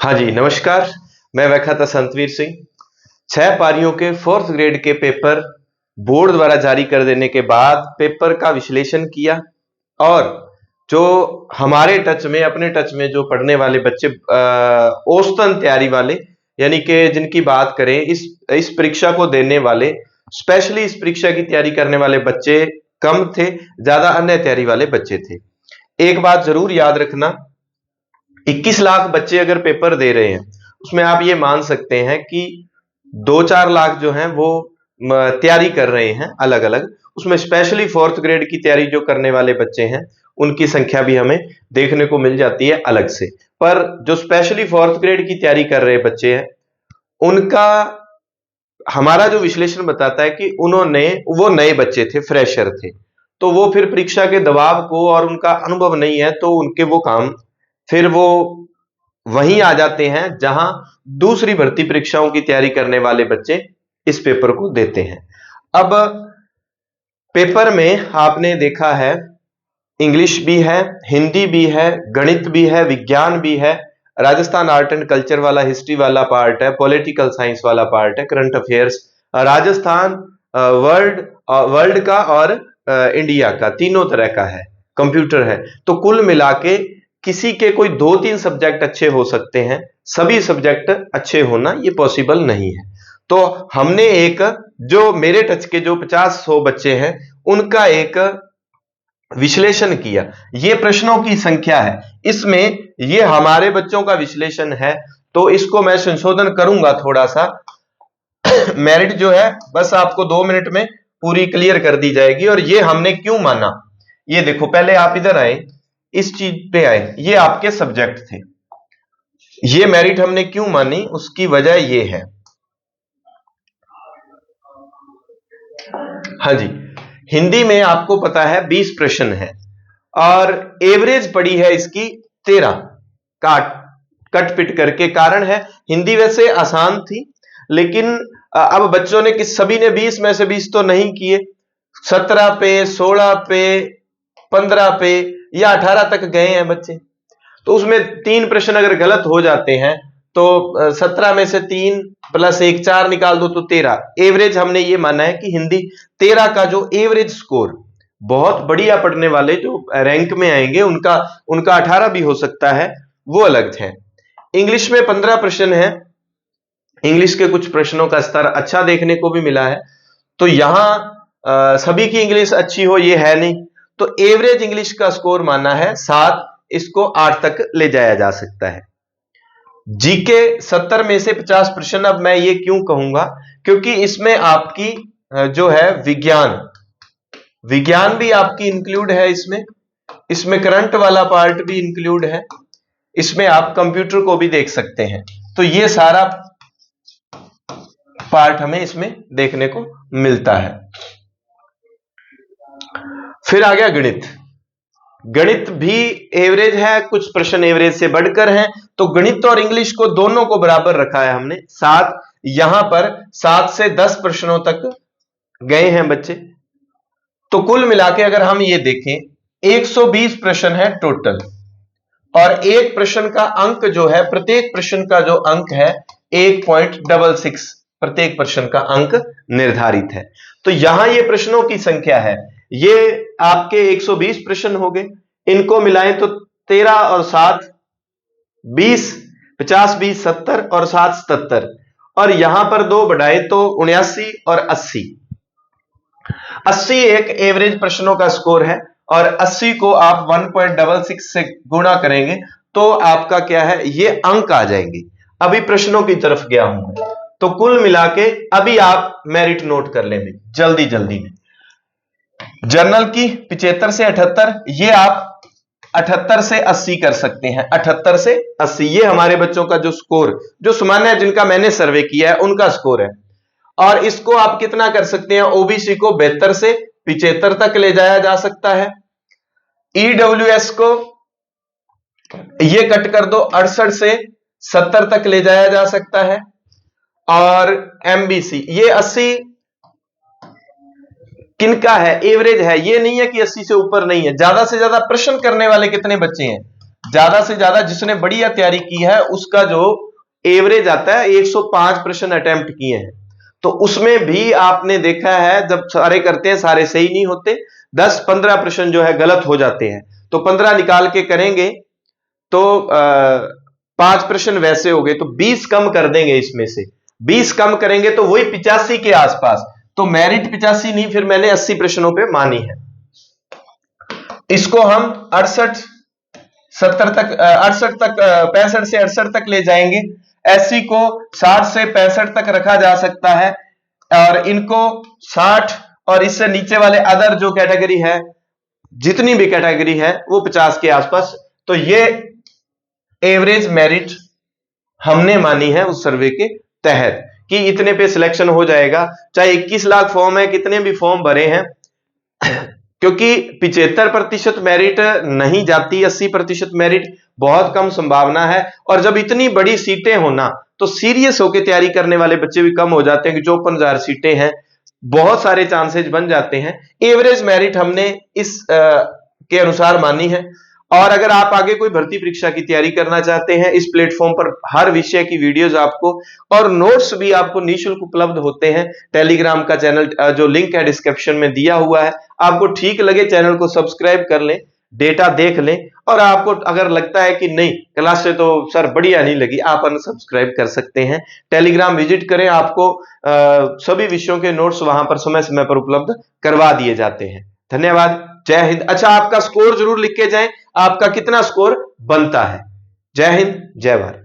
हाँ जी, नमस्कार। मैं व्याख्याता संतवीर सिंह। 6 पारियों के 4th ग्रेड के पेपर बोर्ड द्वारा जारी कर देने के बाद पेपर का विश्लेषण किया और जो हमारे टच में, अपने टच में जो पढ़ने वाले बच्चे औसतन तैयारी वाले, यानी कि जिनकी बात करें इस परीक्षा को देने वाले, स्पेशली इस परीक्षा की तैयारी करने वाले बच्चे कम थे, ज्यादा अन्य तैयारी वाले बच्चे थे। एक बात जरूर याद रखना, 21 लाख बच्चे अगर पेपर दे रहे हैं, उसमें आप ये मान सकते हैं कि 2-4 लाख जो हैं वो तैयारी कर रहे हैं अलग अलग। उसमें स्पेशली 4th ग्रेड की तैयारी जो करने वाले बच्चे हैं, उनकी संख्या भी हमें देखने को मिल जाती है अलग से। पर जो स्पेशली 4th ग्रेड की तैयारी कर रहे बच्चे हैं, उनका हमारा जो विश्लेषण बताता है कि वो नए बच्चे थे, फ्रेशर थे, तो वो फिर परीक्षा के दबाव को, और उनका अनुभव नहीं है, तो उनके वो काम फिर वो वहीं आ जाते हैं जहां दूसरी भर्ती परीक्षाओं की तैयारी करने वाले बच्चे इस पेपर को देते हैं। अब पेपर में आपने देखा है, इंग्लिश भी है, हिंदी भी है, गणित भी है, विज्ञान भी है, राजस्थान आर्ट एंड कल्चर वाला, हिस्ट्री वाला पार्ट है, पॉलिटिकल साइंस वाला पार्ट है, करंट अफेयर्स, राजस्थान वर्ल्ड का और इंडिया का, तीनों तरह का है, कंप्यूटर है। तो कुल मिला के किसी के कोई 2-3 सब्जेक्ट अच्छे हो सकते हैं, सभी सब्जेक्ट अच्छे होना ये पॉसिबल नहीं है। तो हमने एक, जो मेरे टच के जो 50-100 बच्चे हैं, उनका एक विश्लेषण किया। ये प्रश्नों की संख्या है, इसमें ये हमारे बच्चों का विश्लेषण है, तो इसको मैं संशोधन करूंगा थोड़ा सा। मेरिट जो है बस आपको 2 मिनट में पूरी क्लियर कर दी जाएगी। और ये हमने क्यों माना, ये देखो, पहले आप इधर आए, इस चीज पे आए, ये आपके सब्जेक्ट थे, ये मेरिट हमने क्यों मानी, उसकी वजह ये है। हाँ जी, हिंदी में आपको पता है 20 प्रश्न है और एवरेज पड़ी है इसकी 13, कट पिट करके। कारण है, हिंदी वैसे आसान थी, लेकिन अब बच्चों ने सभी ने 20 में से 20 तो नहीं किए, 17 पे, 16 पे, 15 पे या 18 तक गए हैं बच्चे। तो उसमें 3 प्रश्न अगर गलत हो जाते हैं तो 17 में से 3 + 1 4 निकाल दो तो 13। एवरेज हमने ये माना है कि हिंदी 13 का जो एवरेज स्कोर, बहुत बढ़िया पढ़ने वाले जो रैंक में आएंगे उनका 18 भी हो सकता है, वो अलग है। इंग्लिश में 15 प्रश्न है, इंग्लिश के कुछ प्रश्नों का स्तर अच्छा देखने को भी मिला है। तो यहां सभी की इंग्लिश अच्छी हो ये है नहीं, तो एवरेज इंग्लिश का स्कोर माना है 7, इसको 8 तक ले जाया जा सकता है। जीके 70 में से 50 प्रश्न। अब मैं ये क्यों कहूंगा, क्योंकि इसमें आपकी जो है विज्ञान भी आपकी इंक्लूड है, इसमें करंट वाला पार्ट भी इंक्लूड है, इसमें आप कंप्यूटर को भी देख सकते हैं। तो ये सारा पार्ट हमें इसमें देखने को मिलता है। फिर आ गया गणित। गणित भी एवरेज है, कुछ प्रश्न एवरेज से बढ़कर हैं, तो गणित और इंग्लिश को दोनों को बराबर रखा है हमने। 7, यहां पर 7 से 10 प्रश्नों तक गए हैं बच्चे। तो कुल मिला के अगर हम ये देखें, 120 प्रश्न है टोटल, और एक प्रश्न का अंक जो है, प्रत्येक प्रश्न का जो अंक है 1.66, प्रत्येक प्रश्न का अंक निर्धारित है। तो यहां ये प्रश्नों की संख्या है, ये आपके 120 प्रश्न हो गए, इनको मिलाएं तो 13 और 7 20, 50 20 70 और 7 77, और यहां पर 2 बढ़ाए तो 79 और 80। 80 एक एवरेज प्रश्नों का स्कोर है, और 80 को आप 1.66 से गुणा करेंगे तो आपका क्या है, ये अंक आ जाएंगे। अभी प्रश्नों की तरफ गया हूं, तो कुल मिला के अभी आप मेरिट नोट कर लेंगे जल्दी जल्दी में। जनरल की 75 से 78, ये आप 78 से 80 कर सकते हैं। 78 से 80 ये हमारे बच्चों का जो स्कोर, जो सामान्य जिनका मैंने सर्वे किया है उनका स्कोर है। और इसको आप कितना कर सकते हैं, ओबीसी को 72 से 75 तक ले जाया जा सकता है। ईडब्ल्यूएस को ये कट कर दो, 68 से 70 तक ले जाया जा सकता है। और एमबीसी ये 80 किनका है, एवरेज है, ये नहीं है कि 80 से ऊपर नहीं है। ज्यादा से ज्यादा प्रश्न करने वाले कितने बच्चे हैं, ज्यादा से ज्यादा जिसने बढ़िया तैयारी की है उसका जो एवरेज आता है 105 प्रश्न अटेम्प्ट किए हैं। तो उसमें भी आपने देखा है जब सारे करते हैं सारे सही नहीं होते, 10-15 प्रश्न जो है गलत हो जाते हैं। तो 15 निकाल के करेंगे तो 5 प्रश्न वैसे हो गए, तो 20 कम कर देंगे, इसमें से 20 कम करेंगे तो वही 85 के आसपास। तो मेरिट 85 नहीं, फिर मैंने 80 प्रश्नों पे मानी है। इसको हम 68 70 तक 68 तक 65 से 68 तक ले जाएंगे। एससी को 60 से 65 तक रखा जा सकता है, और इनको 60 और इससे नीचे वाले अदर जो कैटेगरी है, जितनी भी कैटेगरी है वो 50 के आसपास। तो ये एवरेज मेरिट हमने मानी है उस सर्वे के तहत कि इतने पे सिलेक्शन हो जाएगा। चाहे 21 लाख फॉर्म है, कितने भी फॉर्म भरे हैं, क्योंकि 75% मेरिट नहीं जाती, 80% मेरिट बहुत कम संभावना है। और जब इतनी बड़ी सीटें होना तो सीरियस होकर तैयारी करने वाले बच्चे भी कम हो जाते हैं कि 54,000 सीटें हैं, बहुत सारे चांसेस बन जाते हैं। एवरेज मेरिट हमने इस के अनुसार मानी है। और अगर आप आगे कोई भर्ती परीक्षा की तैयारी करना चाहते हैं, इस प्लेटफॉर्म पर हर विषय की वीडियोस आपको और नोट्स भी आपको निःशुल्क उपलब्ध होते हैं। टेलीग्राम का चैनल जो लिंक है डिस्क्रिप्शन में दिया हुआ है, आपको ठीक लगे चैनल को सब्सक्राइब कर लें, डेटा देख लें। और आपको अगर लगता है कि नहीं क्लास से तो सर बढ़िया नहीं लगी, आप अनसब्सक्राइब कर सकते हैं। टेलीग्राम विजिट करें, आपको सभी विषयों के नोट्स वहां पर समय समय पर उपलब्ध करवा दिए जाते हैं। धन्यवाद, जय हिंद। अच्छा, आपका स्कोर जरूर लिख के जाएं, आपका कितना स्कोर बनता है। जय हिंद, जय भारत।